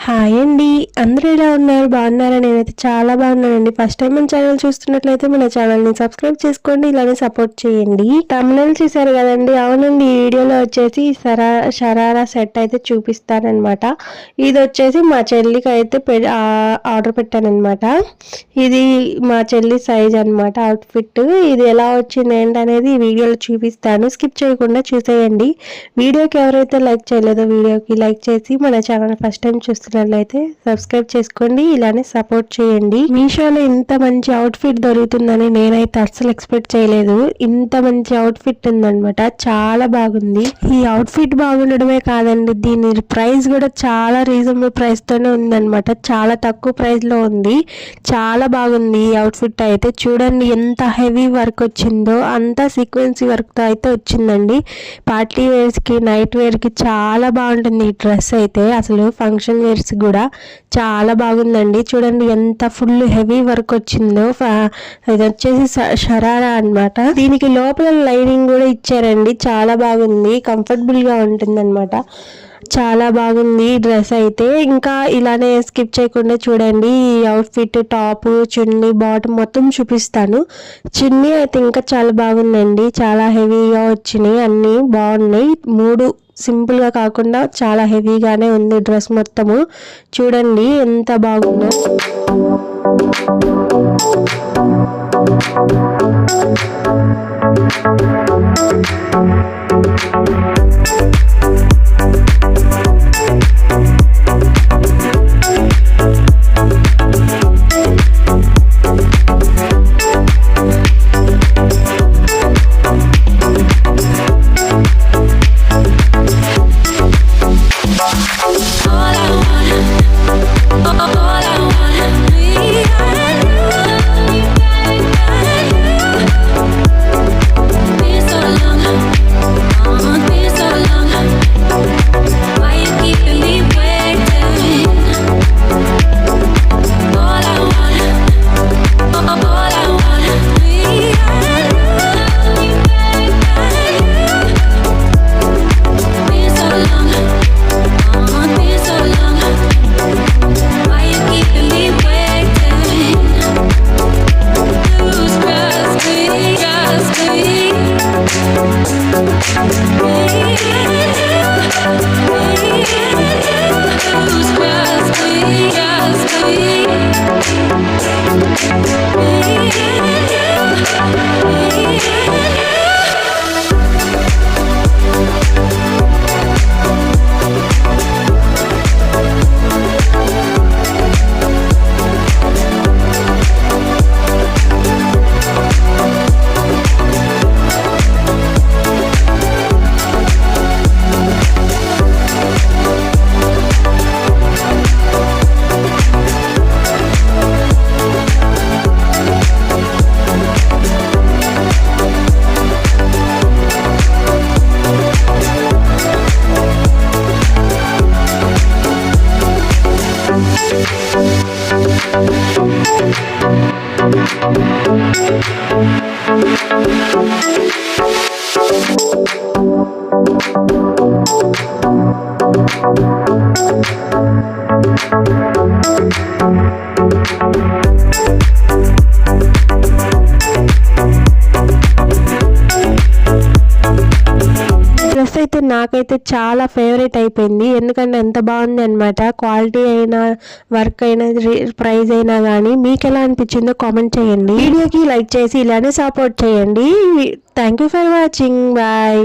Hi అండి, అందరూ ఎలా ఉన్నారు? బాగున్నారా? నేనైతే చాలా బాగున్నానండి. ఫస్ట్ టైం మన ఛానల్ చూస్తున్నట్లయితే మన ఛానల్ని సబ్స్క్రైబ్ చేసుకోండి, ఇలానే సపోర్ట్ చేయండి. తమిళనాడు చూసారు కదండి. అవునండి, ఈ వీడియోలో వచ్చేసి షరారా సెట్ అయితే చూపిస్తానమాట. ఇది వచ్చేసి మా చెల్లికి అయితే ఆర్డర్ పెట్టానమాట. ఇది మా చెల్లి సైజ్ అనమాట అవుట్ఫిట్. ఇది ఎలా వచ్చింది ఏంటనేది ఈ వీడియోలో చూపిస్తాను. స్కిప్ చేయకుండా చూసేయండి. వీడియోకి ఎవరైతే లైక్ చేయలేదో వీడియోకి లైక్ చేసి మన ఛానల్ ఫస్ట్ టైం చూస్తున్నట్లయితే సబ్స్క్రైబ్ చేసుకోండి, ఇలానే సపోర్ట్ చేయండి. మీషోలో ఇంత మంచి అవుట్ఫిట్ దొరుకుతుందని నేనైతే అస్సలు ఎక్స్పెక్ట్ చేయలేదు. ఇంత మంచి అవుట్ఫిట్ ఉందన్నమాట, చాలా బాగుంది. ఈ అవుట్ఫిట్ బాగుండడమే కాదండి, దీని ప్రైస్ కూడా చాలా రీజనబుల్ ప్రైస్ తోనే ఉందన్నమాట. చాలా తక్కువ ప్రైస్ లో ఉంది. చాలా బాగుంది ఈ అవుట్ఫిట్ అయితే. చూడండి ఎంత హెవీ వర్క్ వచ్చిందో, అంతా సీక్వెన్సీ వర్క్ తో అయితే వచ్చిందండి. పార్టీ వేర్స్ కి నైట్ వేర్ కి చాలా బాగుంటుంది ఈ డ్రెస్ అయితే. అసలు ఫంక్షన్ వేర్స్ కూడా చాలా బాగుందండి. చూడండి ఎంత ఫుల్ హెవీ వర్క్ వచ్చిందో. ఇది వచ్చేసి షరారా అన్నమాట. దీనికి లోపల లైనింగ్ కూడా ఇచ్చారండి. చాలా బాగుంది, కంఫర్టబుల్ గా ఉంటుంది అనమాట. చాలా బాగుంది డ్రెస్ అయితే. ఇంకా ఇలానే స్కిప్ చేయకుండా చూడండి. ఈ అవుట్ఫిట్ టాప్, చున్నీ, బాటమ్ మొత్తం చూపిస్తాను. చున్నీ అయితే ఇంకా చాలా బాగుందండి. చాలా హెవీగా వచ్చినాయి, అన్నీ బాగున్నాయి. 3 సింపుల్ గా కాకుండా చాలా హెవీగానే ఉంది డ్రెస్ మొత్తము. చూడండి ఎంత బాగుందో. డ్రెస్ అయితే నాకైతే చాలా ఫేవరెట్ అయిపోయింది. ఎందుకంటే ఎంత బాగుంది అనమాట. క్వాలిటీ అయినా, వర్క్ అయినా, ప్రైస్ అయినా కానీ మీకు ఎలా అనిపించిందో కామెంట్ చేయండి. వీడియోకి లైక్ చేసి ఇలానే సపోర్ట్ చేయండి. Thank you for watching. Bye.